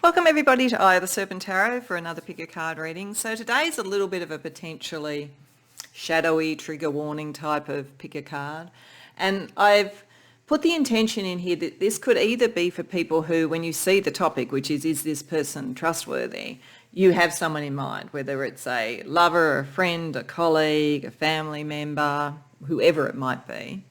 Welcome everybody to Eye of the Serpent Tarot for another pick a card reading. So today's a little bit of a potentially shadowy trigger warning type of pick a card. And I've put the intention in here that this could either be for people who, when you see the topic, which is this person trustworthy, you have someone in mind, whether it's a lover, a friend, a colleague, a family member, whoever it might be.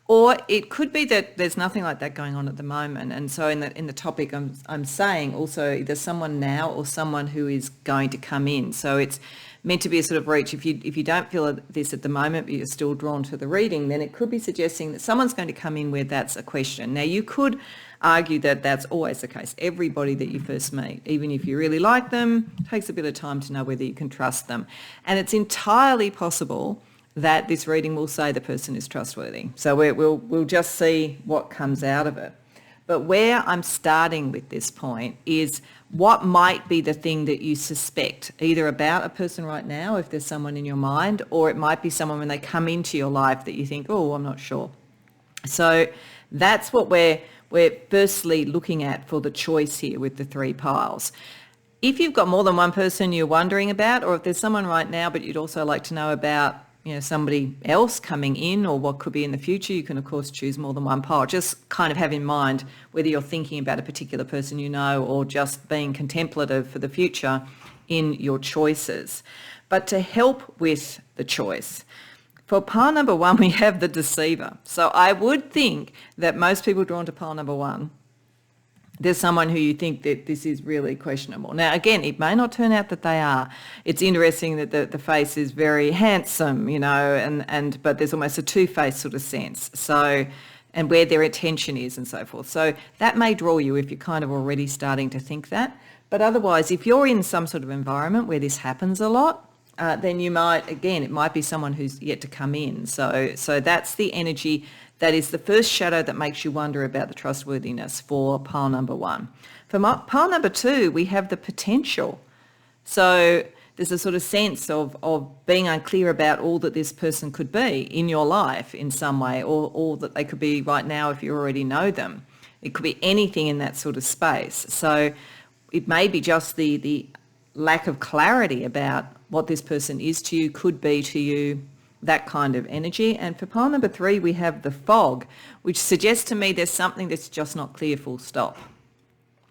Or it could be that there's nothing like that going on at the moment. And so in the topic, I'm saying also either someone now or someone who is going to come in. So it's meant to be a sort of reach. If you don't feel this at the moment, but you're still drawn to the reading, then it could be suggesting that someone's going to come in where that's a question. Now, you could argue that that's always the case. Everybody that you first meet, even if you really like them, takes a bit of time to know whether you can trust them. And it's entirely possible that this reading will say the person is trustworthy. So we'll just see what comes out of it. But where I'm starting with this point is what might be the thing that you suspect, either about a person right now, if there's someone in your mind, or it might be someone when they come into your life that you think, oh, I'm not sure. So that's what we're firstly looking at for the choice here with the three piles. If you've got more than one person you're wondering about, or if there's someone right now but you'd also like to know about somebody else coming in or what could be in the future, you can of course choose more than one pile. Just kind of have in mind whether you're thinking about a particular person you know or just being contemplative for the future in your choices. But to help with the choice, for pile number one, we have the deceiver. So I would think that most people drawn to pile number one, there's someone who you think that this is really questionable. Now, again, it may not turn out that they are. It's interesting that the face is very handsome, but there's almost a two-faced sort of sense. So, and where their attention is and so forth. So that may draw you if you're kind of already starting to think that. But otherwise, if you're in some sort of environment where this happens a lot, then you might, again, it might be someone who's yet to come in. So that's the energy. That is the first shadow that makes you wonder about the trustworthiness for pile number one. For pile number two, we have the potential. So there's a sort of sense of being unclear about all that this person could be in your life in some way, or all that they could be right now if you already know them. It could be anything in that sort of space. So it may be just the lack of clarity about what this person is to you, could be to you, that kind of energy. And for pile number three, we have the fog, which suggests to me there's something that's just not clear, full stop.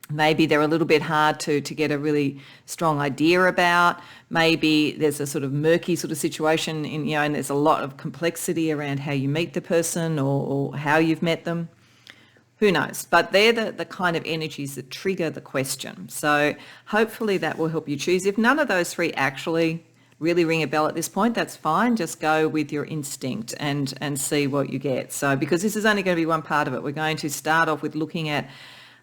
Maybe they're a little bit hard to get a really strong idea about. Maybe there's a sort of murky sort of situation and there's a lot of complexity around how you meet the person or how you've met them. Who knows? But they're the kind of energies that trigger the question. So hopefully that will help you choose. If none of those three actually really ring a bell at this point, that's fine. Just go with your instinct and see what you get. So because this is only going to be one part of it, we're going to start off with looking at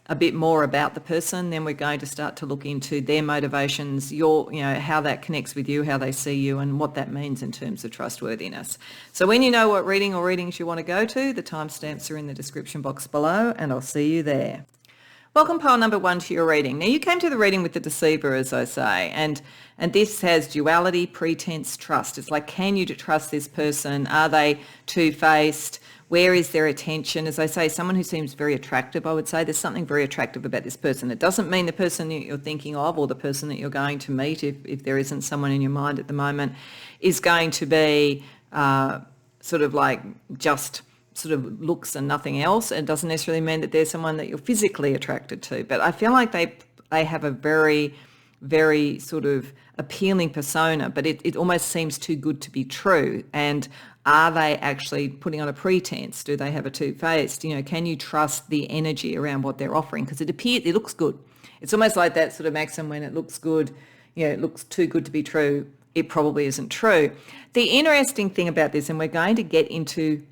a bit more about the person, then we're going to start to look into their motivations, how that connects with you, how they see you, and what that means in terms of trustworthiness. So when you know what reading or readings you want to go to, the timestamps are in the description box below, and I'll see you there. Welcome pile number one to your reading. Now you came to the reading with the deceiver, as I say, and this has duality, pretense, trust. It's like, can you trust this person? Are they two-faced? Where is their attention? As I say, someone who seems very attractive, I would say there's something very attractive about this person. It doesn't mean the person that you're thinking of or the person that you're going to meet, if there isn't someone in your mind at the moment, is going to be sort of like just sort of looks and nothing else. It doesn't necessarily mean that there's someone that you're physically attracted to, but I feel like they have a very, very sort of appealing persona, but it almost seems too good to be true. And are they actually putting on a pretense? Do they have a two-faced? Can you trust the energy around what they're offering? Because it looks good. It's almost like that sort of maxim, when it looks good, it looks too good to be true, it probably isn't true. The interesting thing about this, and we're going to get into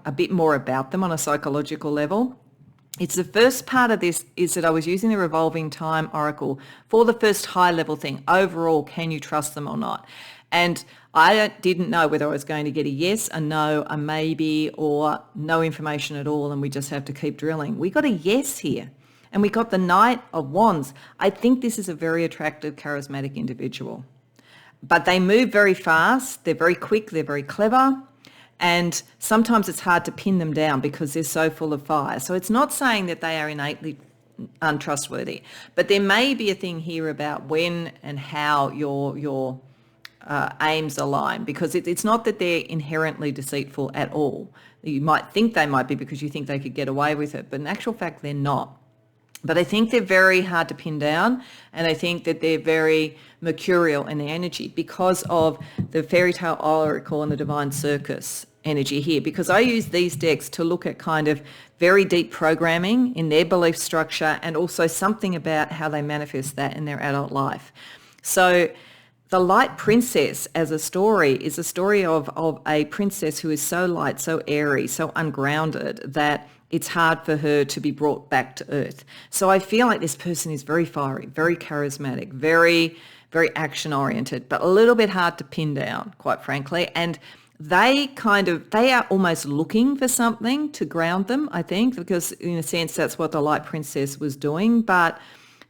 a bit more about them on a psychological level. It's the first part of this is that I was using the revolving time oracle for the first high level thing. Overall, can you trust them or not? And I didn't know whether I was going to get a yes, a no, a maybe, or no information at all, and we just have to keep drilling. We got a yes here, and we got the Knight of Wands. I think this is a very attractive, charismatic individual. But they move very fast, they're very quick, they're very clever, and sometimes it's hard to pin them down because they're so full of fire. So it's not saying that they are innately untrustworthy. But there may be a thing here about when and how your aims align, because it's not that they're inherently deceitful at all. You might think they might be because you think they could get away with it, but in actual fact, they're not. But I think they're very hard to pin down, and I think that they're very mercurial in their energy because of the fairy tale oracle and the divine circus energy here, because I use these decks to look at kind of very deep programming in their belief structure and also something about how they manifest that in their adult life. So the Light Princess as a story is a story of a princess who is so light, so airy, so ungrounded that it's hard for her to be brought back to earth. So I feel like this person is very fiery, very charismatic, very, very action-oriented, but a little bit hard to pin down, quite frankly. And they are almost looking for something to ground them, I think, because in a sense that's what the Light Princess was doing. But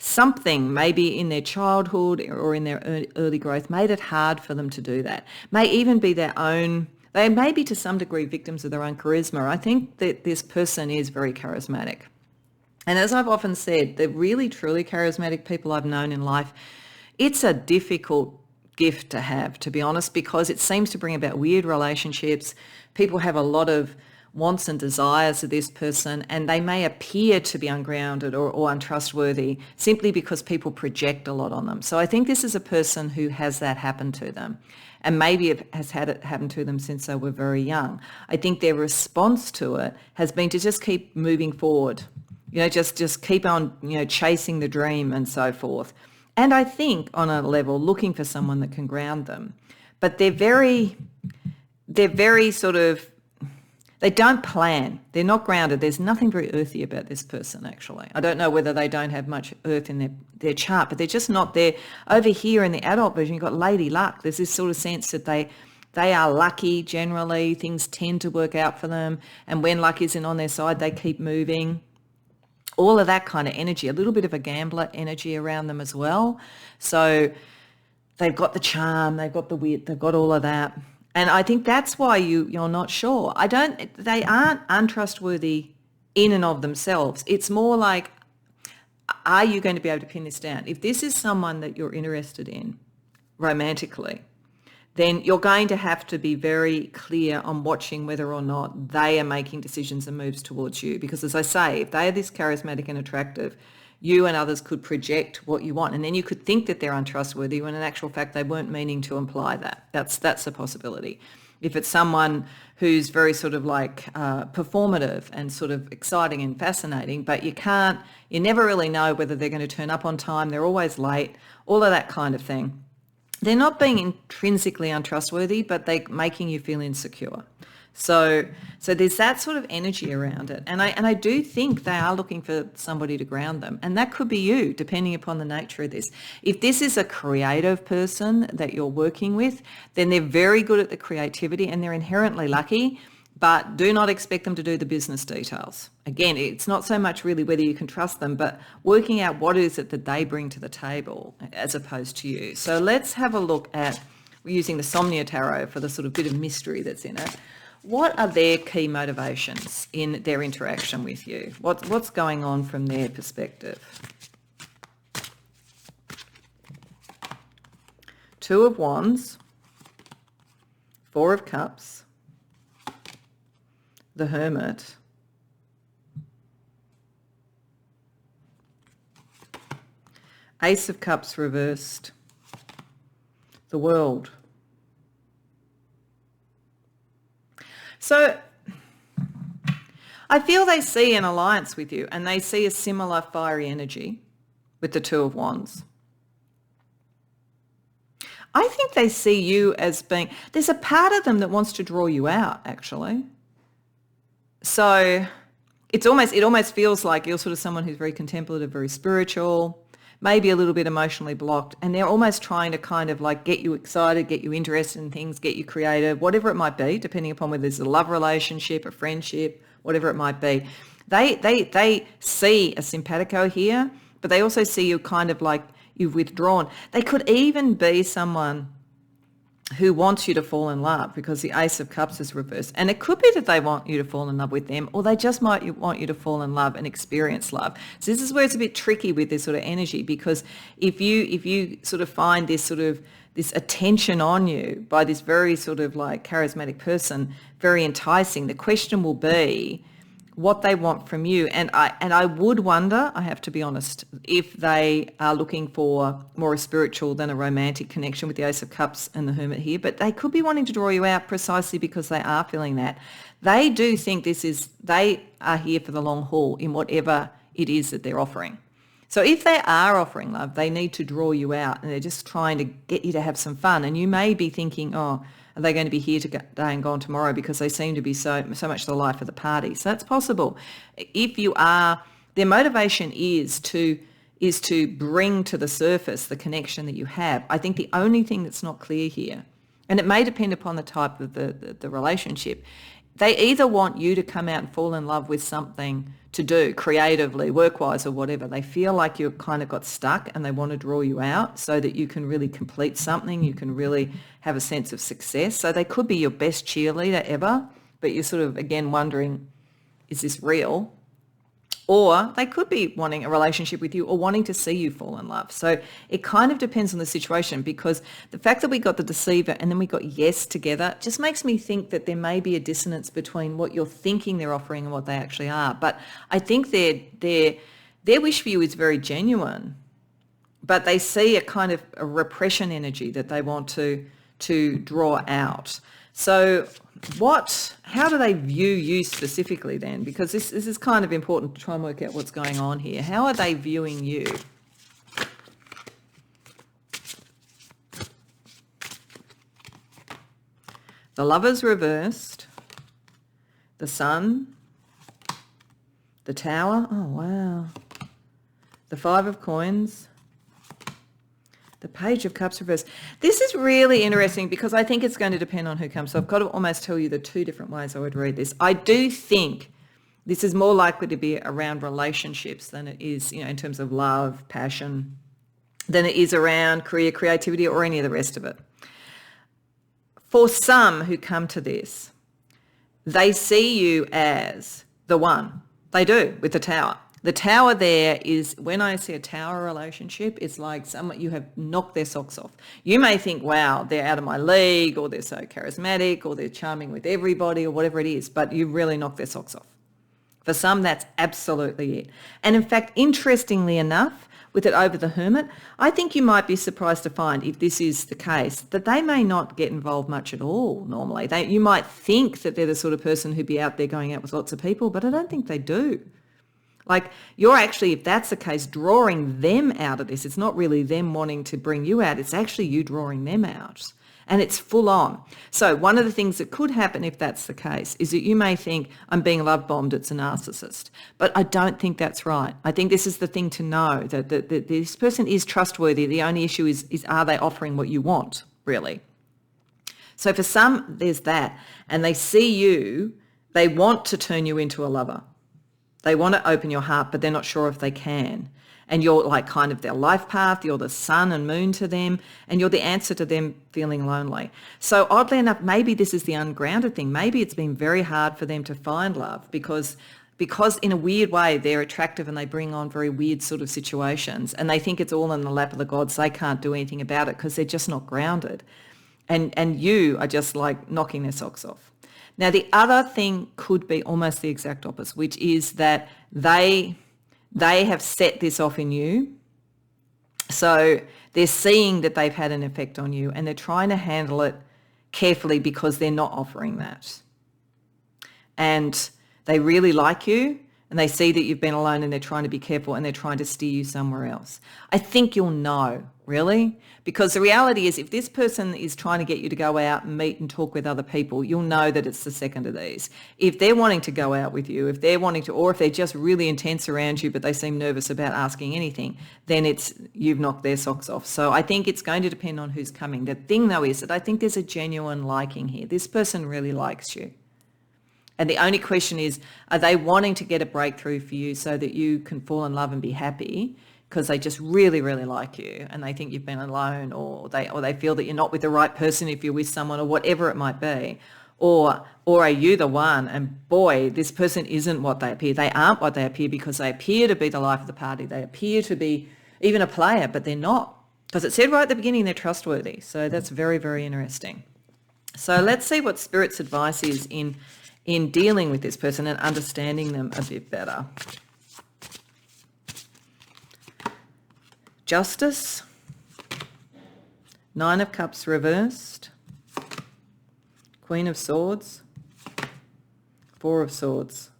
something maybe in their childhood or in their early growth made it hard for them to do that. May even be their own, they may be to some degree victims of their own charisma. I think that this person is very charismatic. And as I've often said, the really truly charismatic people I've known in life, it's a difficult gift to have, to be honest, because it seems to bring about weird relationships. People have a lot of wants and desires of this person, and they may appear to be ungrounded or untrustworthy simply because people project a lot on them. So I think this is a person who has that happen to them, and maybe it has had it happen to them since they were very young. I think their response to it has been to just keep moving forward, just keep on, chasing the dream and so forth. And I think on a level looking for someone that can ground them, but they're very sort of, they don't plan. They're not grounded. There's nothing very earthy about this person, actually. I don't know whether they don't have much earth in their chart, but they're just not there. Over here in the adult version, you've got Lady Luck. There's this sort of sense that they are lucky generally. Things tend to work out for them. And when luck isn't on their side, they keep moving. All of that kind of energy, a little bit of a gambler energy around them as well. So they've got the charm, they've got the wit, they've got all of that. And I think that's why you're not sure. They aren't untrustworthy in and of themselves. It's more like, are you going to be able to pin this down? If this is someone that you're interested in romantically, then you're going to have to be very clear on watching whether or not they are making decisions and moves towards you. Because as I say, if they are this charismatic and attractive, you and others could project what you want, and then you could think that they're untrustworthy when in actual fact they weren't meaning to imply that. That's a possibility. If it's someone who's very sort of like performative and sort of exciting and fascinating, but you never really know whether they're going to turn up on time, they're always late, all of that kind of thing. They're not being intrinsically untrustworthy, but they're making you feel insecure. So there's that sort of energy around it. And I do think they are looking for somebody to ground them. And that could be you, depending upon the nature of this. If this is a creative person that you're working with, then they're very good at the creativity and they're inherently lucky, but do not expect them to do the business details. Again, it's not so much really whether you can trust them, but working out what is it that they bring to the table as opposed to you. So let's have a look at, we're using the Somnia Tarot for the sort of bit of mystery that's in it. What are their key motivations in their interaction with you? What's going on from their perspective? Two of Wands, Four of Cups, the Hermit, Ace of Cups reversed, the World. So I feel they see an alliance with you and they see a similar fiery energy with the Two of Wands. I think they see you as being, there's a part of them that wants to draw you out, actually. So it almost feels like you're sort of someone who's very contemplative, very spiritual, maybe a little bit emotionally blocked, and they're almost trying to kind of like get you excited, get you interested in things, get you creative, whatever it might be, depending upon whether it's a love relationship, a friendship, whatever it might be. They see a simpatico here, but they also see you kind of like you've withdrawn. They could even be someone who wants you to fall in love, because the Ace of Cups is reversed. And it could be that they want you to fall in love with them, or they just might want you to fall in love and experience love. So this is where it's a bit tricky with this sort of energy, because if you sort of find this sort of this attention on you by this very sort of like charismatic person, very enticing, the question will be what they want from you. And I would wonder, I have to be honest, if they are looking for more a spiritual than a romantic connection with the Ace of Cups and the Hermit here, but they could be wanting to draw you out precisely because they are feeling that. They do think they are here for the long haul in whatever it is that they're offering. So if they are offering love, they need to draw you out, and they're just trying to get you to have some fun. And you may be thinking, oh, are they going to be here today and gone tomorrow, because they seem to be so much the life of the party? So that's possible. If you are, their motivation is to bring to the surface the connection that you have. I think the only thing that's not clear here, and it may depend upon the type of the relationship, they either want you to come out and fall in love with something to do creatively, work-wise or whatever. They feel like you've kind of got stuck and they want to draw you out so that you can really complete something, you can really have a sense of success. So they could be your best cheerleader ever, but you're sort of, again, wondering, is this real? Or they could be wanting a relationship with you or wanting to see you fall in love. So it kind of depends on the situation, because the fact that we got the deceiver and then we got yes together just makes me think that there may be a dissonance between what you're thinking they're offering and what they actually are. But I think their wish for you is very genuine, but they see a kind of a repression energy that they want to draw out. So how do they view you specifically then? Because this is kind of important to try and work out what's going on here. How are they viewing you? The Lovers reversed, the Sun, the Tower, oh wow, the Five of Coins, the Page of Cups reversed. This is really interesting because I think it's going to depend on who comes. So I've got to almost tell you the two different ways I would read this. I do think this is more likely to be around relationships than it is, in terms of love, passion, than it is around career, creativity, or any of the rest of it. For some who come to this, they see you as the one. They do, with the Tower. The Tower there is, when I see a Tower relationship, it's like you have knocked their socks off. You may think, wow, they're out of my league, or they're so charismatic, or they're charming with everybody, or whatever it is, but you really knocked their socks off. For some, that's absolutely it. And in fact, interestingly enough, with it over the Hermit, I think you might be surprised to find, if this is the case, that they may not get involved much at all normally. You might think that they're the sort of person who'd be out there going out with lots of people, but I don't think they do. Like, you're actually, if that's the case, drawing them out of this. It's not really them wanting to bring you out. It's actually you drawing them out. And it's full on. So one of the things that could happen if that's the case is that you may think, I'm being love bombed, it's a narcissist. But I don't think that's right. I think this is the thing to know, that this person is trustworthy. The only issue is are they offering what you want, really? So for some, there's that. And they see you, they want to turn you into a lover. They want to open your heart, but they're not sure if they can. And you're like kind of their life path. You're the sun and moon to them, and you're the answer to them feeling lonely. So oddly enough, maybe this is the ungrounded thing. Maybe it's been very hard for them to find love because in a weird way, they're attractive and they bring on very weird sort of situations, and they think it's all in the lap of the gods. They can't do anything about it because they're just not grounded. And you are just like knocking their socks off. Now, the other thing could be almost the exact opposite, which is that they have set this off in you. So they're seeing that they've had an effect on you, and they're trying to handle it carefully because they're not offering that. And they really like you, and they see that you've been alone, and they're trying to be careful, and they're trying to steer you somewhere else. I think you'll know, really, because the reality is if this person is trying to get you to go out and meet and talk with other people, you'll know that it's the second of these. If they're wanting to go out with you, if they're wanting to, or if they're just really intense around you but they seem nervous about asking anything, then it's you've knocked their socks off. So I think it's going to depend on who's coming. The thing though is that I think there's a genuine liking here. This person really likes you. And the only question is, are they wanting to get a breakthrough for you so that you can fall in love and be happy? because they just really, really like you and they think you've been alone, or they feel that you're not with the right person if you're with someone, or whatever it might be. Or are you the one, and boy, this person isn't what they appear. They aren't what they appear because they appear to be the life of the party. They appear to be even a player, but they're not. Because it said right at the beginning they're trustworthy. So that's very, very interesting. So let's see what Spirit's advice is in dealing with this person and understanding them a bit better. Justice, Nine of Cups reversed, Queen of Swords, Four of Swords.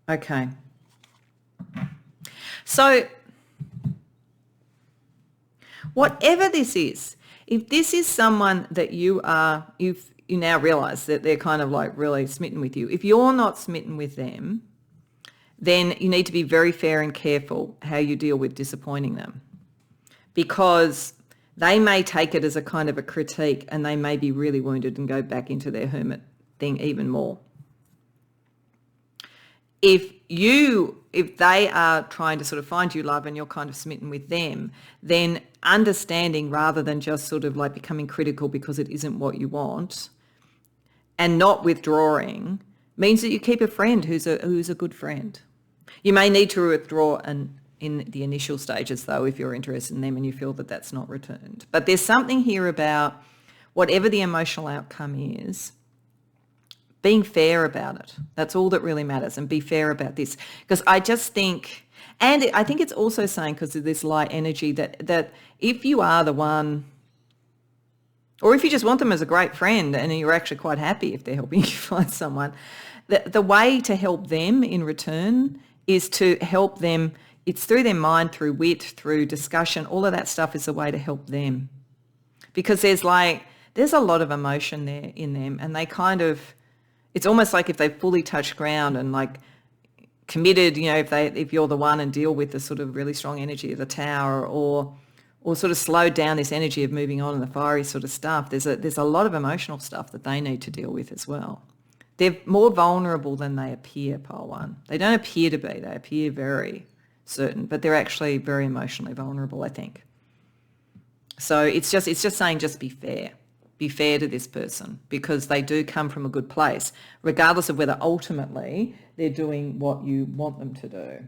Okay. So whatever this is, if this is someone that you now realise that they're kind of like really smitten with you, if you're not smitten with them, then you need to be very fair and careful how you deal with disappointing them, because they may take it as a kind of a critique and they may be really wounded and go back into their hermit thing even more. If they are trying to sort of find you love and you're kind of smitten with them, then understanding rather than just sort of like becoming critical because it isn't what you want and not withdrawing means that you keep a friend who's a good friend. You may need to withdraw in the initial stages, though, if you're interested in them and you feel that that's not returned. But there's something here about whatever the emotional outcome is, being fair about it. That's all that really matters, and be fair about this. Because I just think, and I think it's also saying, because of this light energy, that if you are the one, or if you just want them as a great friend and you're actually quite happy if they're helping you find someone, the way to help them in return is to help them. It's through their mind, through wit, through discussion. All of that stuff is a way to help them, because there's a lot of emotion there in them, and they kind of, it's almost like if they fully touched ground and like committed, if you're the one and deal with the sort of really strong energy of the Tower, or sort of slowed down this energy of moving on and the fiery sort of stuff. There's a lot of emotional stuff that they need to deal with as well. They're more vulnerable than they appear, Pile 1. They don't appear to be. They appear very certain, but they're actually very emotionally vulnerable, I think. So it's just saying, just be fair. Be fair to this person, because they do come from a good place, regardless of whether ultimately they're doing what you want them to do.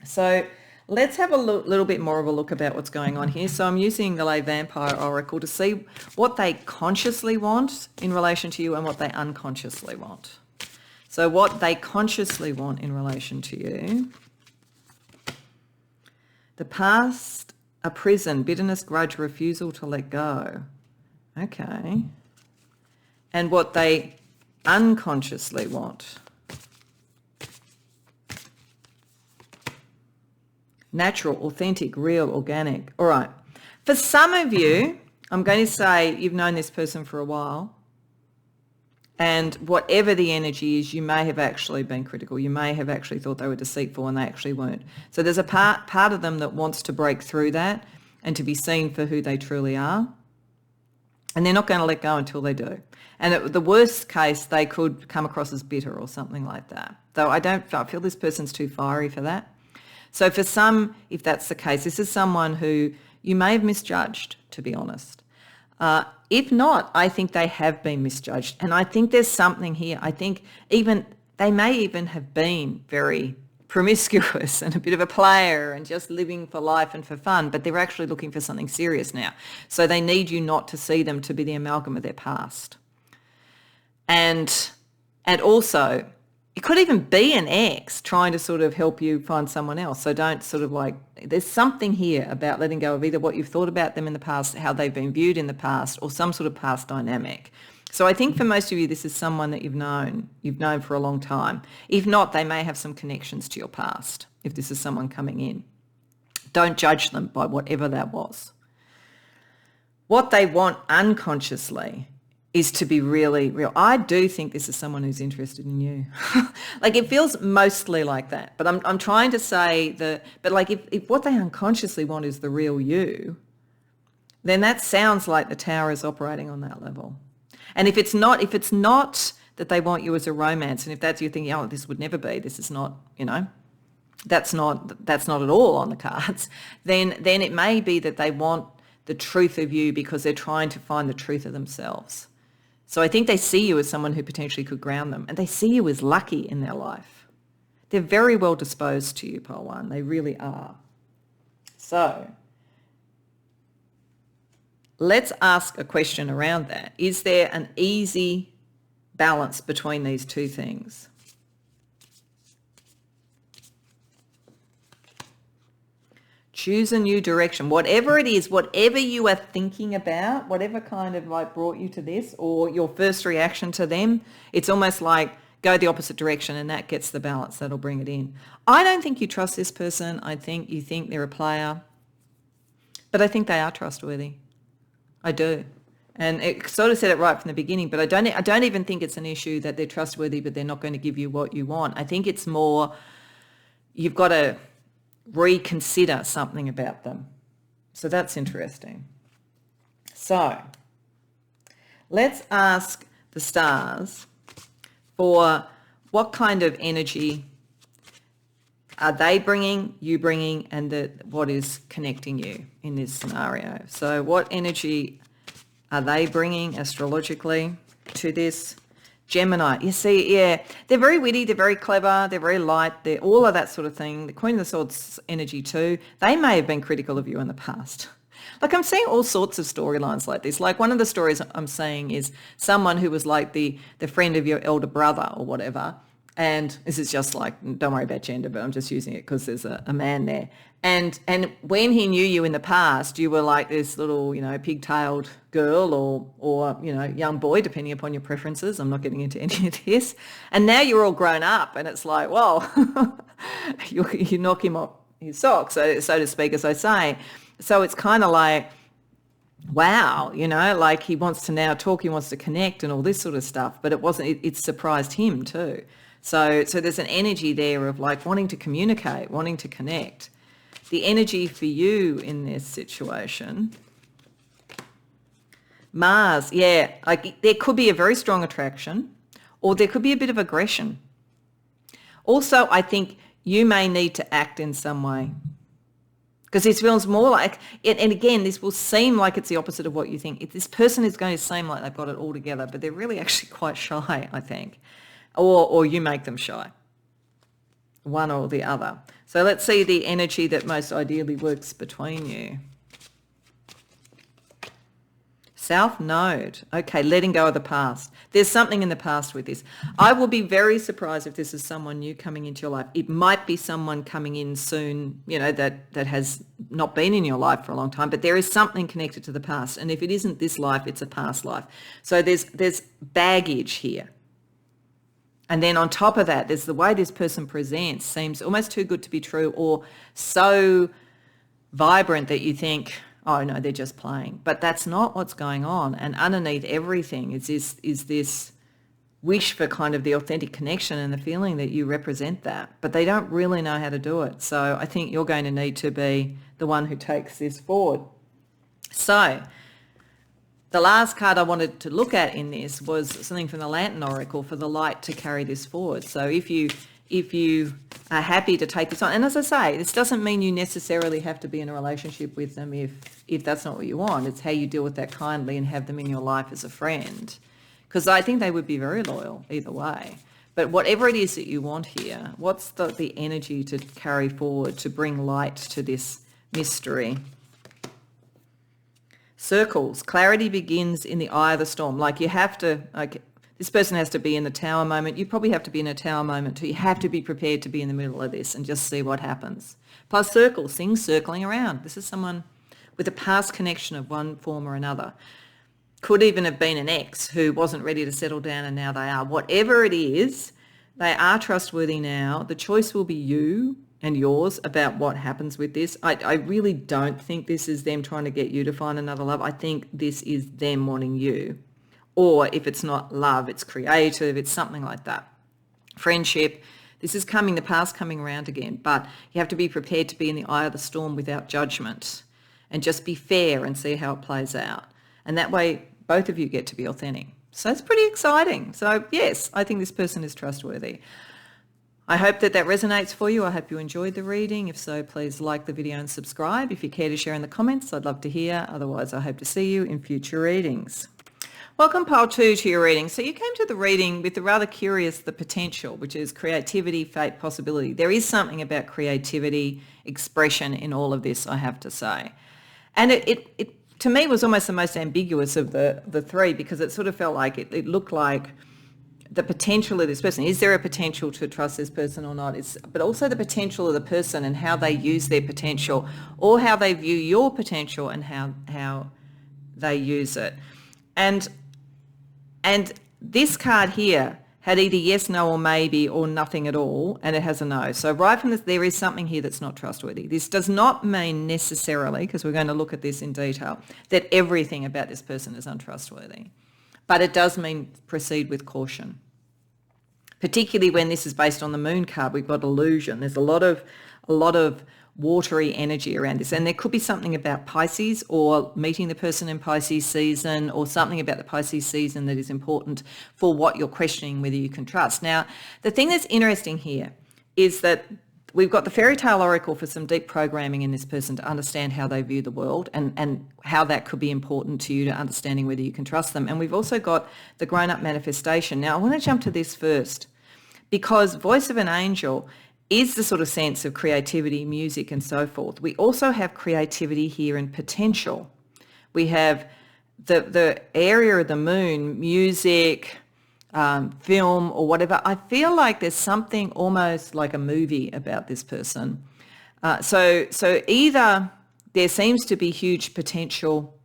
So let's have a little bit more of a look about what's going on here. So I'm using the Lay Vampire Oracle to see what they consciously want in relation to you and what they unconsciously want. So what they consciously want in relation to you: the past, a prison, bitterness, grudge, refusal to let go. Okay. And what they unconsciously want: natural, authentic, real, organic. All right. For some of you, I'm going to say you've known this person for a while, and whatever the energy is, you may have actually been critical. You may have actually thought they were deceitful and they actually weren't. So there's a part of them that wants to break through that and to be seen for who they truly are. And they're not going to let go until they do. And at the worst case, they could come across as bitter or something like that. Though I feel this person's too fiery for that. So for some, if that's the case, this is someone who you may have misjudged, to be honest. If not, I think they have been misjudged. And I think there's something here. I think they may even have been very promiscuous and a bit of a player and just living for life and for fun, but they're actually looking for something serious now. So they need you not to see them to be the amalgam of their past. And also, it could even be an ex trying to sort of help you find someone else. So don't sort of there's something here about letting go of either what you've thought about them in the past, how they've been viewed in the past, or some sort of past dynamic. So I think for most of you, this is someone that you've known for a long time. If not, they may have some connections to your past, if this is someone coming in. Don't judge them by whatever that was. What they want unconsciously is to be really real. I do think this is someone who's interested in you. It feels mostly like that. But I'm trying to say if what they unconsciously want is the real you, then that sounds like the Tower is operating on that level. And if it's not that they want you as a romance, and if that's you thinking, oh, this would never be, this is not, that's not at all on the cards, then it may be that they want the truth of you because they're trying to find the truth of themselves. So I think they see you as someone who potentially could ground them, and they see you as lucky in their life. They're very well disposed to you, Pole 1. They really are. So let's ask a question around that. Is there an easy balance between these two things? Choose a new direction. Whatever it is, whatever you are thinking about, whatever kind of like brought you to this, or your first reaction to them, it's almost like go the opposite direction, and that gets the balance. That'll bring it in. I don't think you trust this person. I think you think they're a player, but I think they are trustworthy. I do. And it sort of said it right from the beginning, but I don't even think it's an issue that they're trustworthy, but they're not going to give you what you want. I think it's more you've got to reconsider something about them. So that's interesting. So let's ask the stars for what kind of energy are they bringing, you bringing, and what is connecting you in this scenario. So what energy are they bringing astrologically to this? Gemini, you see, yeah, they're very witty, they're very clever, they're very light, they're all of that sort of thing. The Queen of the Swords energy too. They may have been critical of you in the past. Like I'm seeing all sorts of storylines like this. Like one of the stories I'm seeing is someone who was like the friend of your elder brother or whatever. And this is just like, don't worry about gender, but I'm just using it because there's a man there. And when he knew you in the past, you were like this little, pigtailed girl or young boy, depending upon your preferences. I'm not getting into any of this. And now you're all grown up and it's like, well, you knock him off his socks, so to speak, as I say. So it's kind of like, wow, like he wants to now talk, he wants to connect and all this sort of stuff. But it surprised him too. So there's an energy there of like wanting to communicate, wanting to connect. The energy for you in this situation, Mars, yeah, like there could be a very strong attraction or there could be a bit of aggression. Also, I think you may need to act in some way because this feels more like, and again, this will seem like it's the opposite of what you think. If this person is going to seem like they've got it all together, but they're really actually quite shy, I think. Or you make them shy, one or the other. So let's see the energy that most ideally works between you. South Node. Okay, letting go of the past. There's something in the past with this. I will be very surprised if this is someone new coming into your life. It might be someone coming in soon, that has not been in your life for a long time, but there is something connected to the past. And if it isn't this life, it's a past life. So there's baggage here. And then on top of that, there's the way this person presents seems almost too good to be true or so vibrant that you think, oh, no, they're just playing. But that's not what's going on. And underneath everything is this wish for kind of the authentic connection and the feeling that you represent that. But they don't really know how to do it. So I think you're going to need to be the one who takes this forward. So the last card I wanted to look at in this was something from the Lantern Oracle for the light to carry this forward. So if you are happy to take this on, and as I say, this doesn't mean you necessarily have to be in a relationship with them if that's not what you want. It's how you deal with that kindly and have them in your life as a friend. Because I think they would be very loyal either way. But whatever it is that you want here, what's the energy to carry forward to bring light to this mystery? Circles. Clarity begins in the eye of the storm. Like you have to, this person has to be in the tower moment. You probably have to be in a tower moment too. You have to be prepared to be in the middle of this and just see what happens. Plus circles, things circling around. This is someone with a past connection of one form or another. Could even have been an ex who wasn't ready to settle down and now they are. Whatever it is, they are trustworthy now. The choice will be you and yours about what happens with this. I really don't think this is them trying to get you to find another love. I think this is them wanting you. Or if it's not love, it's creative, it's something like that. Friendship, this is the past coming around again, but you have to be prepared to be in the eye of the storm without judgment and just be fair and see how it plays out. And that way, both of you get to be authentic. So it's pretty exciting. So yes, I think this person is trustworthy. I hope that resonates for you. I hope you enjoyed the reading. If so, please like the video and subscribe. If you care to share in the comments, I'd love to hear. Otherwise, I hope to see you in future readings. Welcome, pile 2, to your reading. So you came to the reading with the rather curious, the potential, which is creativity, fate, possibility. There is something about creativity, expression in all of this, I have to say. And it to me was almost the most ambiguous of the three, because it sort of felt like it looked like the potential of this person. Is there a potential to trust this person or not? But also the potential of the person and how they use their potential, or how they view your potential and how they use it. And this card here had either yes, no, or maybe, or nothing at all, and it has a no. So right from this, there is something here that's not trustworthy. This does not mean necessarily, because we're going to look at this in detail, that everything about this person is untrustworthy. But it does mean proceed with caution. Particularly when this is based on the moon card, we've got illusion. There's a lot of watery energy around this. And there could be something about Pisces, or meeting the person in Pisces season, or something about the Pisces season that is important for what you're questioning whether you can trust. Now, the thing that's interesting here is that we've got the fairy tale oracle for some deep programming in this person to understand how they view the world, and how that could be important to you to understanding whether you can trust them. And we've also got the grown-up manifestation. Now, I want to jump to this first, because voice of an angel is the sort of sense of creativity, music, and so forth. We also have creativity here in potential. We have the area of the moon, music, film, or whatever. I feel like there's something almost like a movie about this person. So either there seems to be huge potential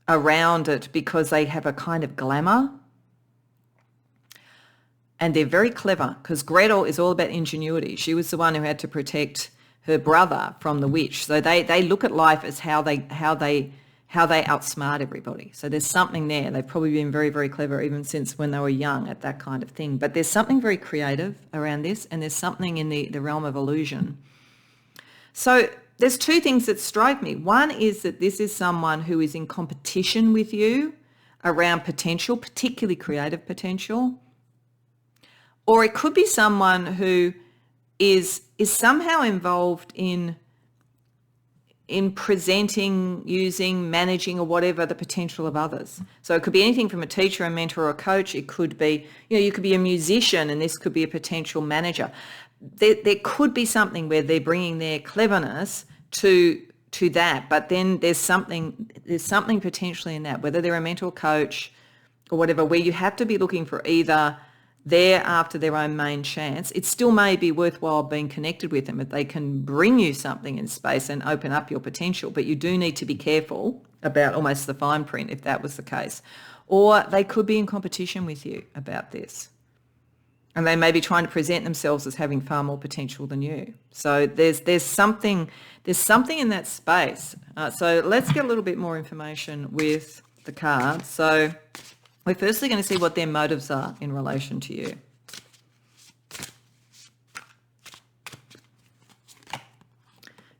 around it because they have a kind of glamour, and they're very clever, because Gretel is all about ingenuity. She was the one who had to protect her brother from the witch. So they look at life as how they outsmart everybody. So there's something there. They've probably been very, very clever even since when they were young at that kind of thing. But there's something very creative around this, and there's something in the realm of illusion. So there's two things that strike me. One is that this is someone who is in competition with you around potential, particularly creative potential. Or it could be someone who is somehow involved in presenting, using, managing, or whatever, the potential of others. So it could be anything from a teacher, a mentor, or a coach. It could be, you could be a musician, and this could be a potential manager. There could be something where they're bringing their cleverness to that, but then there's something potentially in that, whether they're a mentor, coach, or whatever, where you have to be looking for either they're after their own main chance. It still may be worthwhile being connected with them if they can bring you something in space and open up your potential, but you do need to be careful about almost the fine print if that was the case. Or they could be in competition with you about this, and they may be trying to present themselves as having far more potential than you. So there's something in that space. So let's get a little bit more information with the cards. So we're firstly going to see what their motives are in relation to you.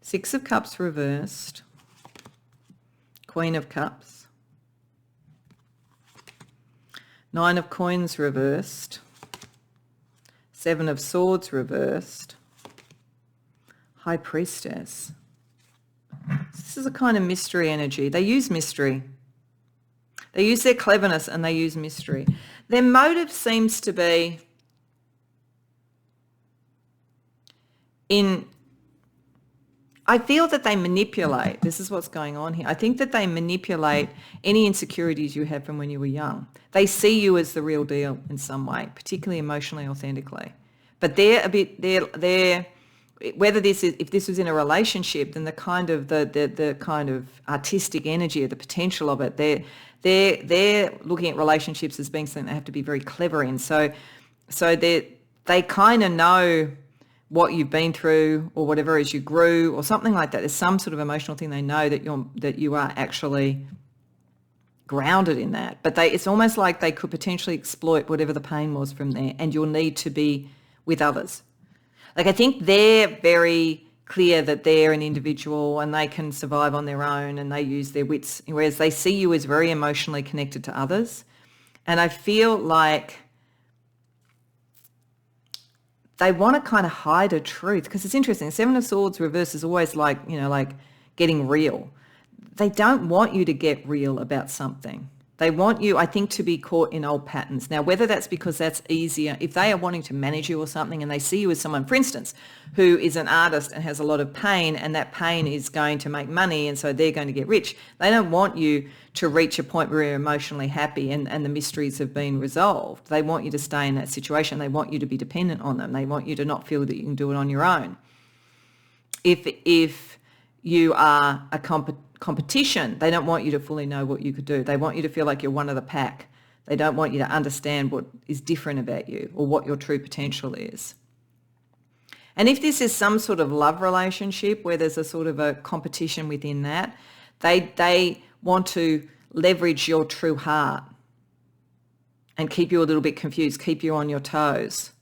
Six of Cups reversed, Queen of Cups, Nine of Coins reversed, Seven of Swords reversed, High Priestess. This is a kind of mystery energy. They use mystery. They use their cleverness, and they use mystery. Their motive seems to be I feel that they manipulate. This is what's going on here. I think that they manipulate any insecurities you have from when you were young. They see you as the real deal in some way, particularly emotionally, authentically. But they're whether if this was in a relationship, then the kind of the kind of artistic energy or the potential of it, they're looking at relationships as being something they have to be very clever in. So they kind of know what you've been through or whatever as you grew or something like that. There's some sort of emotional thing they know that you are actually grounded in that. But it's almost like they could potentially exploit whatever the pain was from there, and you'll need to be with others. Like, I think they're very clear that they're an individual and they can survive on their own and they use their wits, whereas they see you as very emotionally connected to others. And I feel like they want to kind of hide a truth, because it's interesting. Seven of Swords reverse is always like, like getting real. They don't want you to get real about something. They want you, I think, to be caught in old patterns. Now, whether that's because that's easier, if they are wanting to manage you or something and they see you as someone, for instance, who is an artist and has a lot of pain, and that pain is going to make money and so they're going to get rich, they don't want you to reach a point where you're emotionally happy and the mysteries have been resolved. They want you to stay in that situation. They want you to be dependent on them. They want you to not feel that you can do it on your own. If you are a competition, they don't want you to fully know what you could do. They want you to feel like you're one of the pack. They don't want you to understand what is different about you or what your true potential is. And if this is some sort of love relationship where there's a sort of a competition within that, they want to leverage your true heart and keep you a little bit confused, keep you on your toes.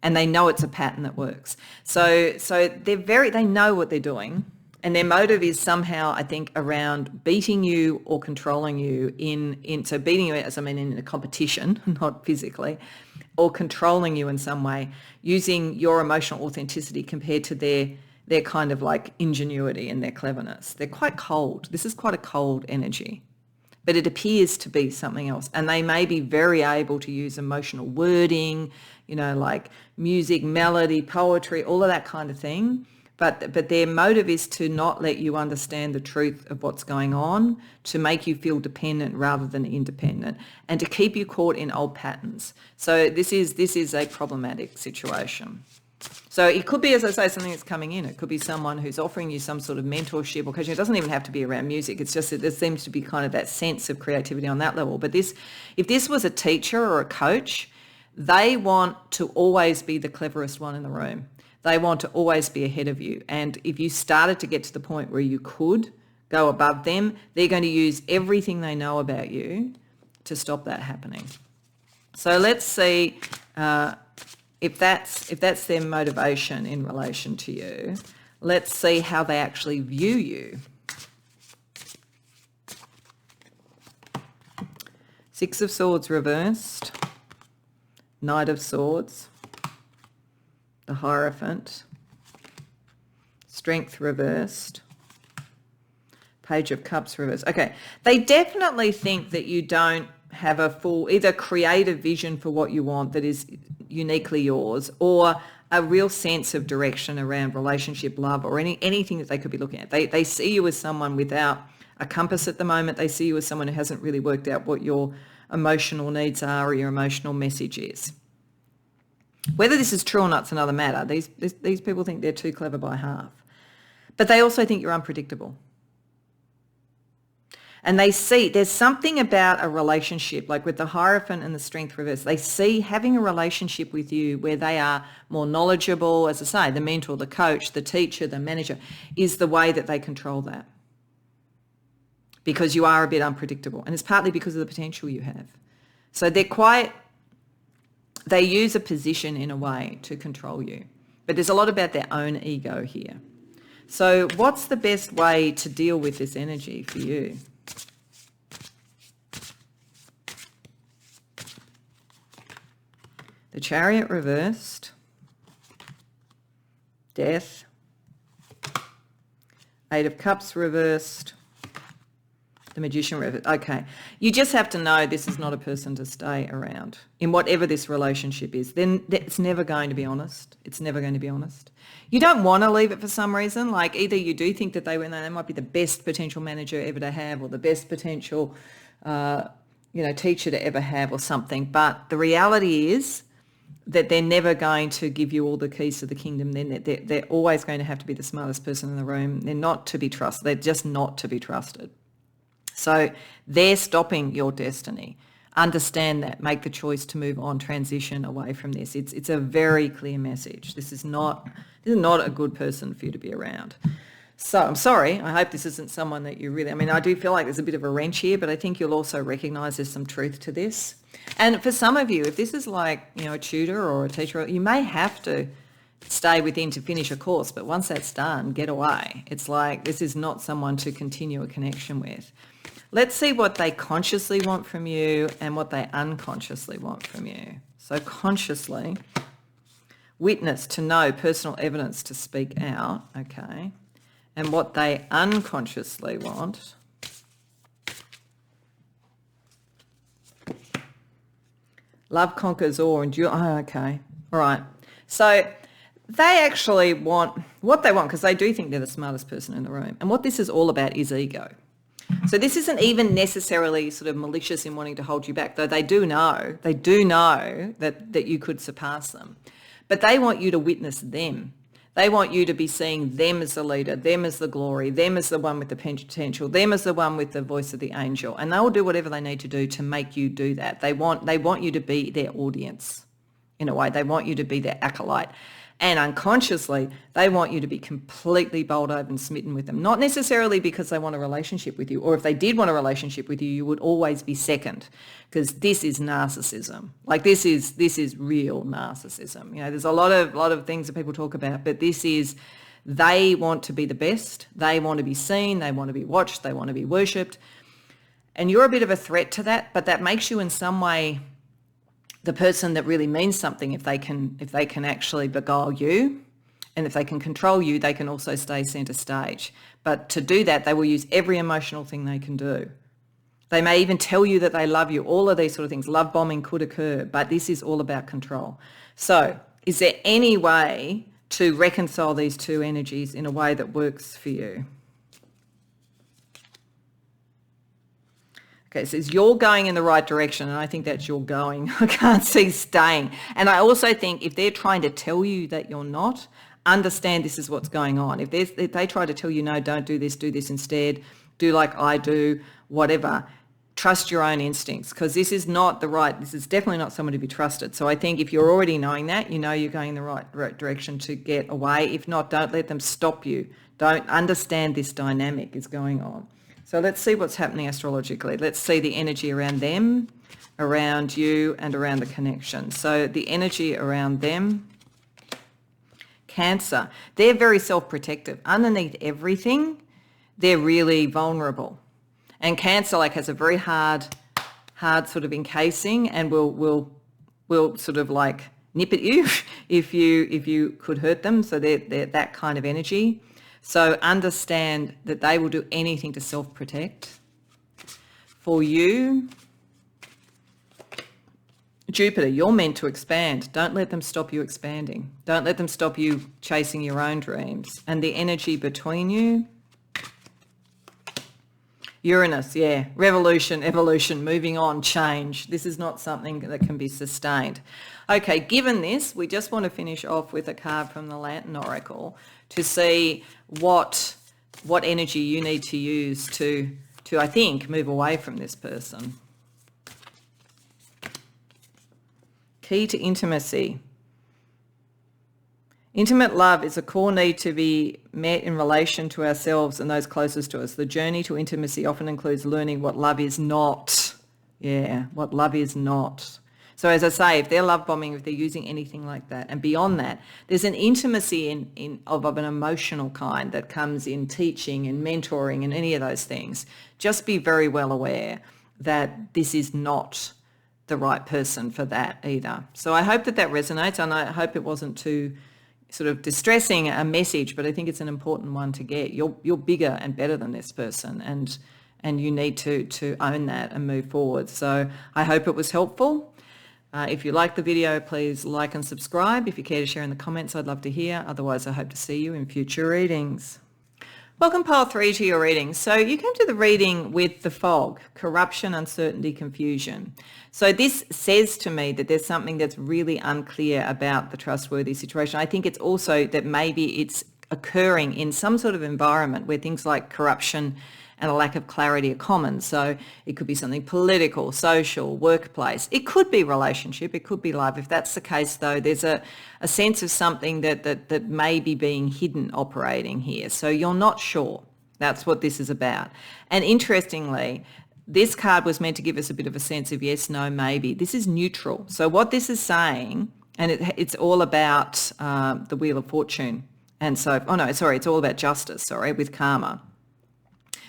And they know it's a pattern that works. So they know what they're doing. And their motive is somehow, I think, around beating you or controlling you so beating you, as I mean, in a competition, not physically, or controlling you in some way, using your emotional authenticity compared to their kind of like ingenuity and their cleverness. They're quite cold. This is quite a cold energy, but it appears to be something else. And they may be very able to use emotional wording, like music, melody, poetry, all of that kind of thing. But their motive is to not let you understand the truth of what's going on, to make you feel dependent rather than independent, and to keep you caught in old patterns. So this is a problematic situation. So it could be, as I say, something that's coming in. It could be someone who's offering you some sort of mentorship or coaching. It doesn't even have to be around music. It's just that there seems to be kind of that sense of creativity on that level. But if this was a teacher or a coach, they want to always be the cleverest one in the room. They want to always be ahead of you. And if you started to get to the point where you could go above them, they're going to use everything they know about you to stop that happening. So let's see if that's their motivation in relation to you. Let's see how they actually view you. Six of Swords reversed, Knight of Swords, the Hierophant, Strength reversed, Page of Cups reversed. Okay, they definitely think that you don't have a full either creative vision for what you want that is uniquely yours, or a real sense of direction around relationship, love, or anything that they could be looking at. They see you as someone without a compass at the moment. They see you as someone who hasn't really worked out what your emotional needs are or your emotional message is. Whether this is true or not is another matter. These people think they're too clever by half. But they also think you're unpredictable. And they see there's something about a relationship, like with the Hierophant and the Strength reverse. They see having a relationship with you where they are more knowledgeable, as I say, the mentor, the coach, the teacher, the manager, is the way that they control that. Because you are a bit unpredictable. And it's partly because of the potential you have. So they use a position in a way to control you. But there's a lot about their own ego here. So what's the best way to deal with this energy for you? The Chariot reversed, Death, Eight of Cups reversed, the Magician reversed. Okay, you just have to know this is not a person to stay around in whatever this relationship is. Then it's never going to be honest. It's never going to be honest. You don't want to leave it for some reason. Like either you do think that they might be the best potential manager ever to have, or the best potential, teacher to ever have, or something. But the reality is that they're never going to give you all the keys to the kingdom. They're always going to have to be the smartest person in the room. They're not to be trusted. They're just not to be trusted. So they're stopping your destiny. Understand that. Make the choice to move on, transition away from this. It's a very clear message. This is not a good person for you to be around. So I'm sorry. I hope this isn't someone that you really... I do feel like there's a bit of a wrench here, but I think you'll also recognise there's some truth to this. And for some of you, if this is like, a tutor or a teacher, you may have to stay within to finish a course, but once that's done, get away. It's like this is not someone to continue a connection with. Let's see what they consciously want from you and what they unconsciously want from you. So consciously, witness, to know, personal evidence to speak out, okay, and what they unconsciously want. Love conquers all, and okay, all right. So they actually want what they want because they do think they're the smartest person in the room. And what this is all about is ego. So this isn't even necessarily sort of malicious in wanting to hold you back, though they do know that you could surpass them. But they want you to witness them. They want you to be seeing them as the leader, them as the glory, them as the one with the potential, them as the one with the voice of the angel. And they will do whatever they need to do to make you do that. They want you to be their audience in a way. They want you to be their acolyte. And unconsciously, they want you to be completely bowled over and smitten with them. Not necessarily because they want a relationship with you, or if they did want a relationship with you, you would always be second, because this is narcissism. Like this is real narcissism. You know, there's a lot of things that people talk about, but this is, they want to be the best. They want to be seen. They want to be watched. They want to be worshipped. And you're a bit of a threat to that, but that makes you in some way the person that really means something if they can actually beguile you, and if they can control you, they can also stay centre stage. But to do that, they will use every emotional thing they can do. They may even tell you that they love you. All of these sort of things. Love bombing could occur, but this is all about control. So is there any way to reconcile these two energies in a way that works for you? Okay, so you're going in the right direction, and I think that's you're going. I can't see staying. And I also think if they're trying to tell you that you're not, understand this is what's going on. If they try to tell you, no, don't do this instead, do like I do, whatever, trust your own instincts, because this is definitely not someone to be trusted. So I think if you're already knowing that, you know you're going in the right direction to get away. If not, don't let them stop you. Don't understand this dynamic is going on. So let's see what's happening astrologically. Let's see the energy around them, around you, and around the connection. So the energy around them, Cancer, they're very self-protective. Underneath everything, they're really vulnerable. And Cancer has a very hard sort of encasing, and will sort of nip at you if you could hurt them. So they're that kind of energy. So understand that they will do anything to self-protect. For you, Jupiter, you're meant to expand. Don't let them stop you expanding. Don't let them stop you chasing your own dreams. And the energy between you, Uranus, yeah, revolution, evolution, moving on, change. This is not something that can be sustained. Okay, given this, we just want to finish off with a card from the Lantern Oracle to see what energy you need to use to I think, move away from this person. Key to intimacy. Intimate love is a core need to be met in relation to ourselves and those closest to us. The journey to intimacy often includes learning what love is not. Yeah, what love is not. So as I say, if they're love bombing, if they're using anything like that, and beyond that, there's an intimacy of an emotional kind that comes in teaching and mentoring and any of those things. Just be very well aware that this is not the right person for that either. So I hope that resonates, and I hope it wasn't too sort of distressing a message, but I think it's an important one to get. You're bigger and better than this person, and you need to own that and move forward. So I hope it was helpful. If you like the video, please like and subscribe. If you care to share in the comments, I'd love to hear. Otherwise, I hope to see you in future readings. Welcome, Pile 3, to your reading. So you came to the reading with the fog, corruption, uncertainty, confusion. So this says to me that there's something that's really unclear about the trustworthy situation. I think it's also that maybe it's occurring in some sort of environment where things like corruption and a lack of clarity are common. So it could be something political, social, workplace. It could be relationship. It could be love. If that's the case, though, there's a sense of something that may be being hidden operating here. So you're not sure. That's what this is about. And interestingly, this card was meant to give us a bit of a sense of yes, no, maybe. This is neutral. So what this is saying, and it's all about the Wheel of Fortune. And so, it's all about justice, with karma.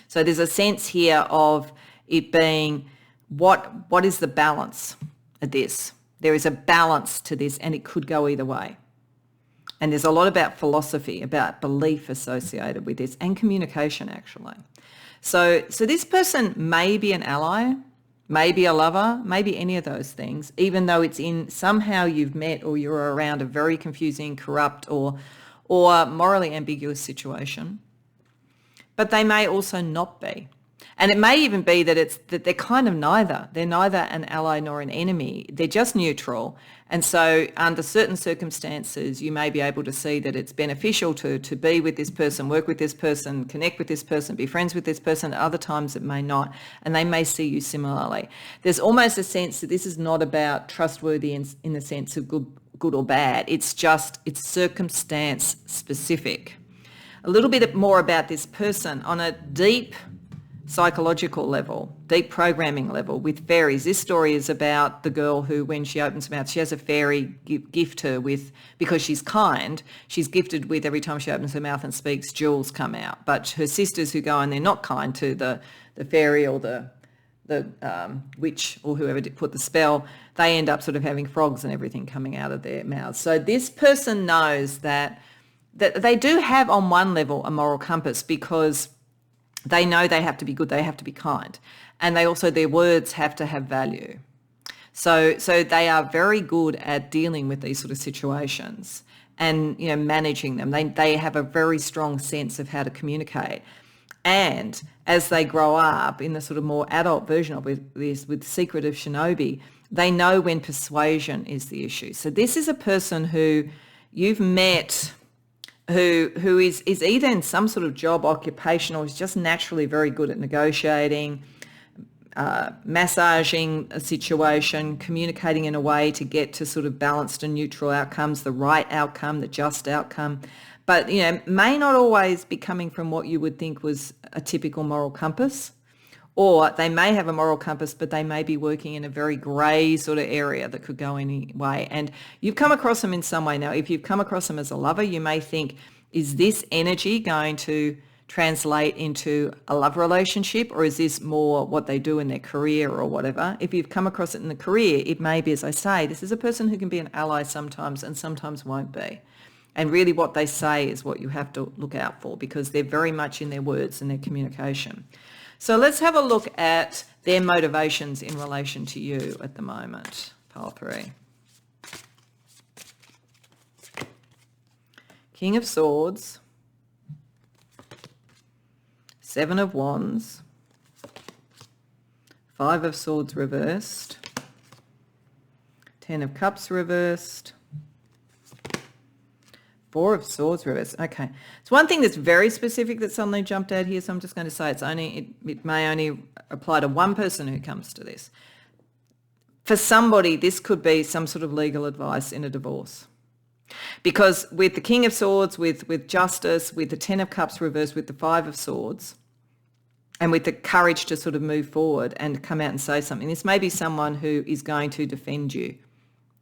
So there's a sense here of it being what is the balance of this? There is a balance to this, and it could go either way. And there's a lot about philosophy, about belief associated with this, and communication, actually. So this person may be an ally, maybe a lover, maybe any of those things, even though it's in somehow you've met or you're around a very confusing, corrupt or morally ambiguous situation. But they may also not be. And it may even be that they're kind of neither. They're neither an ally nor an enemy. They're just neutral. And so under certain circumstances, you may be able to see that it's beneficial to be with this person, work with this person, connect with this person, be friends with this person. At other times it may not. And they may see you similarly. There's almost a sense that this is not about trustworthy in the sense of good or bad. It's circumstance specific. A little bit more about this person on a deep psychological level, deep programming level with fairies. This story is about the girl who, when she opens her mouth, she has a fairy gift her with, because she's kind, she's gifted with, every time she opens her mouth and speaks, jewels come out. But her sisters who go and they're not kind to the fairy or the witch or whoever put the spell, they end up sort of having frogs and everything coming out of their mouths. So this person knows that they do have on one level a moral compass, because they know they have to be good, they have to be kind. And they also, their words have to have value. So they are very good at dealing with these sort of situations and, managing them. They have a very strong sense of how to communicate. And as they grow up in the sort of more adult version of this, with Secret of Shinobi, they know when persuasion is the issue. So this is a person who you've met who is either in some sort of job occupation or is just naturally very good at negotiating, massaging a situation, communicating in a way to get to sort of balanced and neutral outcomes, the right outcome, the just outcome, but may not always be coming from what you would think was a typical moral compass. Or they may have a moral compass, but they may be working in a very grey sort of area that could go any way. And you've come across them in some way. Now, if you've come across them as a lover, you may think, is this energy going to translate into a love relationship, or is this more what they do in their career or whatever? If you've come across it in the career, it may be, as I say, this is a person who can be an ally sometimes and sometimes won't be. And really what they say is what you have to look out for, because they're very much in their words and their communication. So let's have a look at their motivations in relation to you at the moment. Pile 3. King of Swords. 7 of Wands. 5 of Swords reversed. 10 of Cups reversed. 4 of Swords reversed. Okay. It's one thing that's very specific that suddenly jumped out here, so I'm just going to say it may only apply to one person who comes to this. For somebody, this could be some sort of legal advice in a divorce. Because with the King of Swords, with Justice, with the 10 of Cups reversed, with the 5 of Swords, and with the courage to sort of move forward and come out and say something, this may be someone who is going to defend you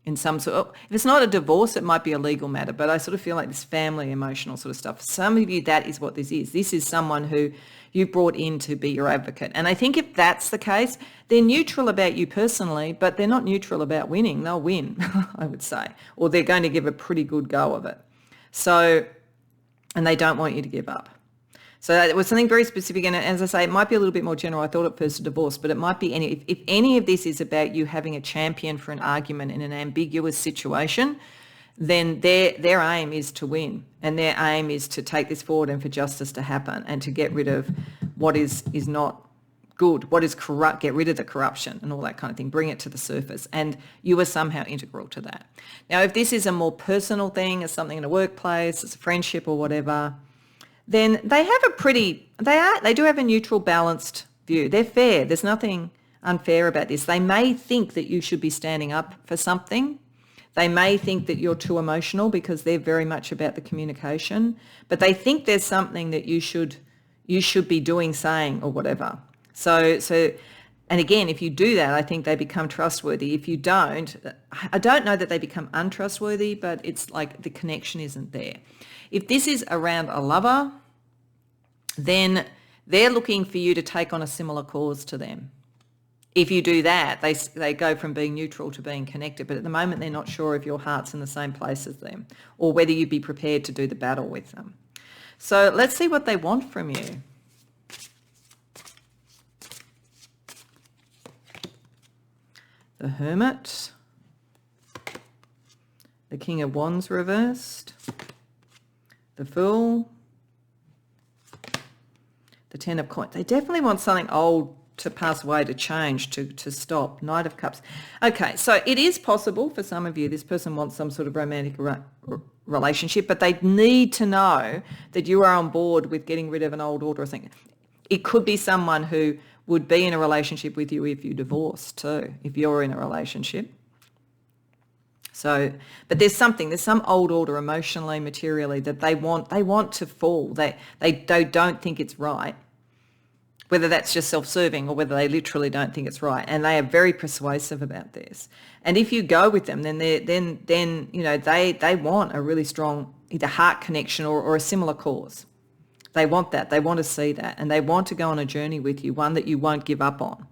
in some sort of, if it's not a divorce, it might be a legal matter, but I sort of feel like this family emotional sort of stuff. For some of you, that is what this is. This is someone who you brought in to be your advocate. And I think if that's the case, they're neutral about you personally, but they're not neutral about winning. They'll win, I would say, or they're going to give a pretty good go of it. So, and they don't want you to give up. So it was something very specific, and as I say, it might be a little bit more general. I thought at first a divorce, but it might be if any of this is about you having a champion for an argument in an ambiguous situation, then their aim is to win, and their aim is to take this forward and for justice to happen and to get rid of what is not good, what is corrupt, get rid of the corruption and all that kind of thing, bring it to the surface, and you are somehow integral to that. Now, if this is a more personal thing, as something in a workplace, as a friendship or whatever, then they have they do have a neutral, balanced view. They're fair. There's nothing unfair about this. They may think that you should be standing up for something. They may think that you're too emotional because they're very much about the communication, but they think there's something that you should be doing, saying, or whatever. So, and again, if you do that, I think they become trustworthy. If you don't, I don't know that they become untrustworthy, but it's like the connection isn't there. If this is around a lover, then they're looking for you to take on a similar cause to them. If you do that, they go from being neutral to being connected, but at the moment they're not sure if your heart's in the same place as them or whether you'd be prepared to do the battle with them. So let's see what they want from you. The Hermit, the King of Wands reversed, the Fool, the Ten of Coins. They definitely want something old to pass away, to change, to stop. Knight of Cups. Okay, so it is possible for some of you, this person wants some sort of romantic relationship, but they need to know that you are on board with getting rid of an old order or something. It could be someone who would be in a relationship with you if you divorced too, if you're in a relationship. So, but there's some old order emotionally, materially that they want to fall. They don't think it's right, whether that's just self-serving or whether they literally don't think it's right. And they are very persuasive about this. And if you go with them, then they want a really strong either heart connection or a similar cause. They want that. They want to see that. And they want to go on a journey with you, one that you won't give up on.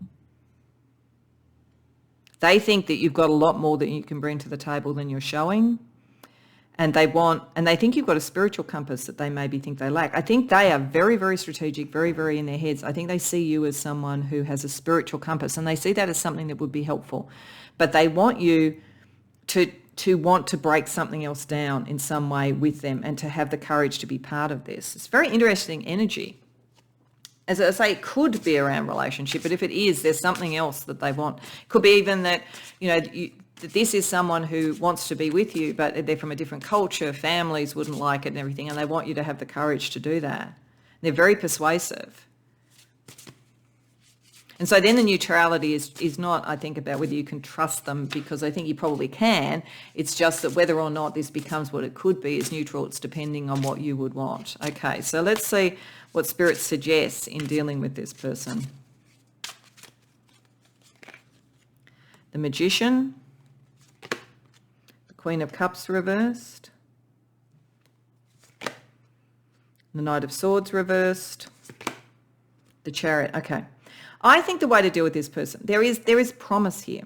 They think that you've got a lot more that you can bring to the table than you're showing. And they think you've got a spiritual compass that they maybe think they lack. I think they are very, very strategic, very, very in their heads. I think they see you as someone who has a spiritual compass, and they see that as something that would be helpful. But they want you to want to break something else down in some way with them and to have the courage to be part of this. It's very interesting energy. As I say, it could be around relationship, but if it is, there's something else that they want. It could be even that, that this is someone who wants to be with you, but they're from a different culture, families wouldn't like it and everything, and they want you to have the courage to do that. They're very persuasive. And so then the neutrality is not, I think, about whether you can trust them, because I think you probably can. It's just that whether or not this becomes what it could be is neutral. It's depending on what you would want. Okay, so let's see what Spirit suggests in dealing with this person. The Magician, the Queen of Cups reversed, the Knight of Swords reversed, the Chariot. Okay. I think the way to deal with this person, there is promise here.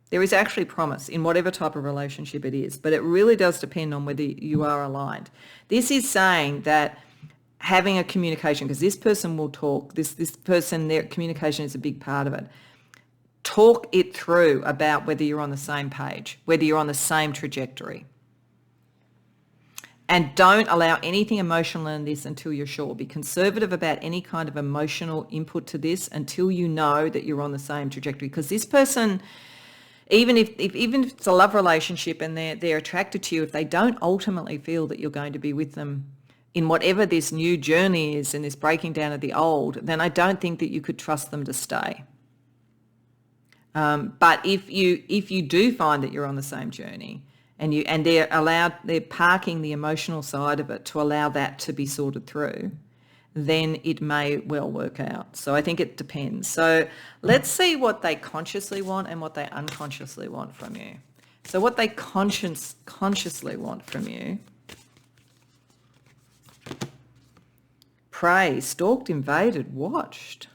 There is actually promise in whatever type of relationship it is, but it really does depend on whether you are aligned. This is saying that having a communication, because this person will talk, this person, their communication is a big part of it. Talk it through about whether you're on the same page, whether you're on the same trajectory. And don't allow anything emotional in this until you're sure. Be conservative about any kind of emotional input to this until you know that you're on the same trajectory. Because this person, even if it's a love relationship and they're attracted to you, if they don't ultimately feel that you're going to be with them in whatever this new journey is and this breaking down of the old, then I don't think that you could trust them to stay. But if you do find that you're on the same journey, and they're parking the emotional side of it to allow that to be sorted through, then it may well work out. So I think it depends. So let's see what they consciously want and what they unconsciously want from you. So what they consciously want from you: prey, stalked, invaded, watched.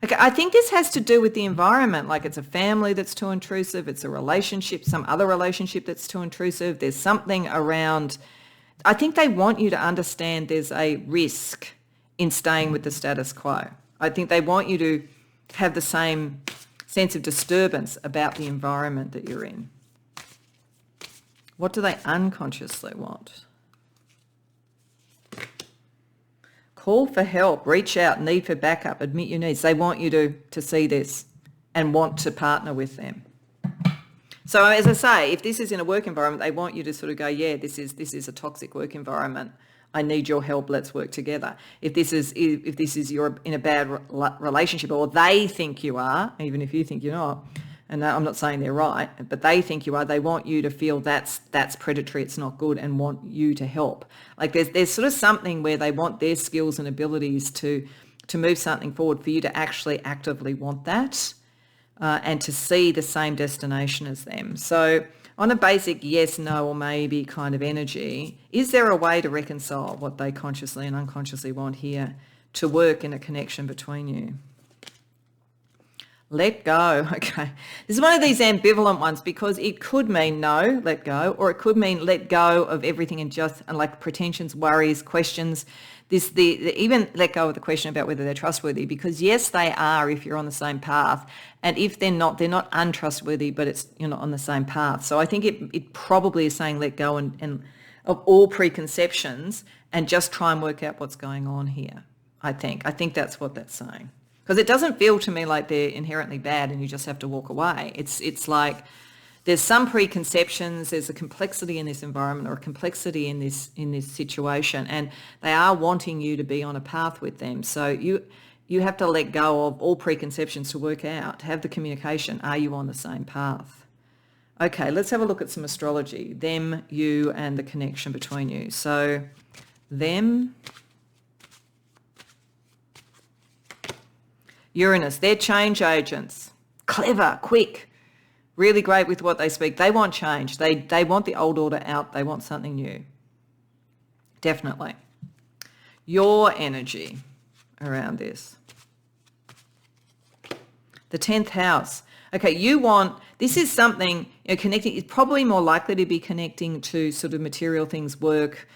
Okay, I think this has to do with the environment, like it's a family that's too intrusive, it's a relationship, some other relationship that's too intrusive, there's something around. I think they want you to understand there's a risk in staying with the status quo. I think they want you to have the same sense of disturbance about the environment that you're in. What do they unconsciously want? Call for help, reach out, need for backup, admit your needs. They want you to see this and want to partner with them. So as I say, if this is in a work environment, they want you to sort of go, yeah, this is a toxic work environment. I need your help. Let's work together. If this is you're in a bad relationship, or they think you are, even if you think you're not, and I'm not saying they're right, but they think you are, they want you to feel that's predatory, it's not good, and want you to help. Like there's sort of something where they want their skills and abilities to move something forward for you to actually actively want that and to see the same destination as them. So on a basic yes, no, or maybe kind of energy, is there a way to reconcile what they consciously and unconsciously want here to work in a connection between you? Let go. Okay. This is one of these ambivalent ones because it could mean no, let go, or it could mean let go of everything and like pretensions, worries, questions. Even let go of the question about whether they're trustworthy, because yes, they are if you're on the same path. And if they're not untrustworthy, but you're not on the same path. So I think it probably is saying let go and of all preconceptions and just try and work out what's going on here. I think that's what that's saying. Because it doesn't feel to me like they're inherently bad and you just have to walk away. It's like there's some preconceptions, there's a complexity in this environment or a complexity in this situation, and they are wanting you to be on a path with them. So you have to let go of all preconceptions to work out, have the communication. Are you on the same path? Okay, let's have a look at some astrology. Them, you, and the connection between you. So them, Uranus, they're change agents. Clever, quick, really great with what they speak. They want change. They want the old order out. They want something new. Definitely. Your energy around this. The 10th house. Okay, this is something, connecting, it's probably more likely to be connecting to sort of material things, work,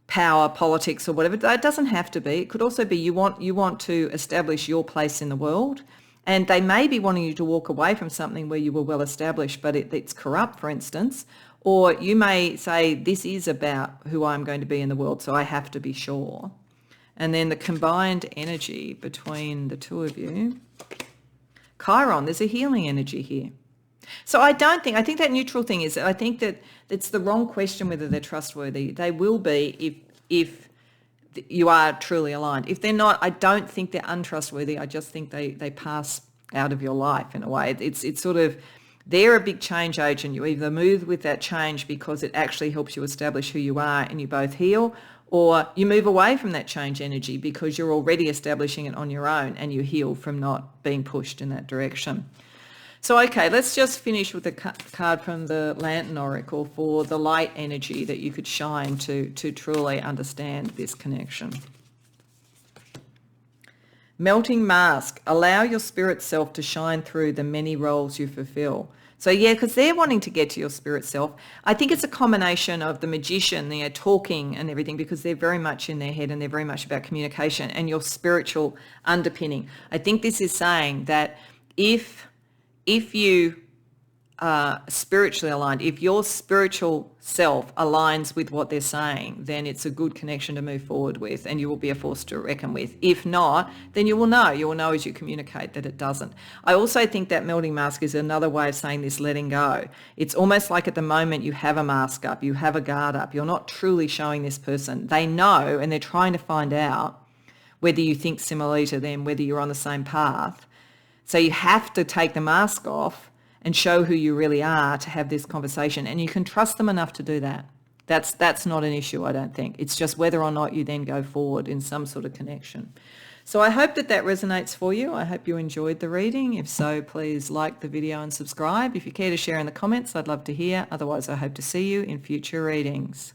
power, politics, or whatever. It doesn't have to be. It could also be you want to establish your place in the world, and they may be wanting you to walk away from something where you were well established, but it's corrupt, for instance. Or you may say, this is about who I'm going to be in the world, so I have to be sure. And then the combined energy between the two of you. Chiron, there's a healing energy here. So I think that neutral thing is, I think that it's the wrong question whether they're trustworthy. They will be if you are truly aligned. If they're not, I don't think they're untrustworthy. I just think they pass out of your life in a way. It's sort of, they're a big change agent. You either move with that change because it actually helps you establish who you are and you both heal, or you move away from that change energy because you're already establishing it on your own and you heal from not being pushed in that direction. So, okay, let's just finish with a card from the Lantern Oracle for the light energy that you could shine to truly understand this connection. Melting mask. Allow your spirit self to shine through the many roles you fulfill. So, yeah, because they're wanting to get to your spirit self. I think it's a combination of the magician, talking and everything, because they're very much in their head and they're very much about communication, and your spiritual underpinning. I think this is saying that if you are spiritually aligned, if your spiritual self aligns with what they're saying, then it's a good connection to move forward with and you will be a force to reckon with. If not, then you will know as you communicate that it doesn't. I also think that melting mask is another way of saying this letting go. It's almost like at the moment you have a mask up, you have a guard up, you're not truly showing this person. They know and they're trying to find out whether you think similarly to them, whether you're on the same path. So you have to take the mask off and show who you really are to have this conversation. And you can trust them enough to do that. That's not an issue, I don't think. It's just whether or not you then go forward in some sort of connection. So I hope that resonates for you. I hope you enjoyed the reading. If so, please like the video and subscribe. If you care to share in the comments, I'd love to hear. Otherwise, I hope to see you in future readings.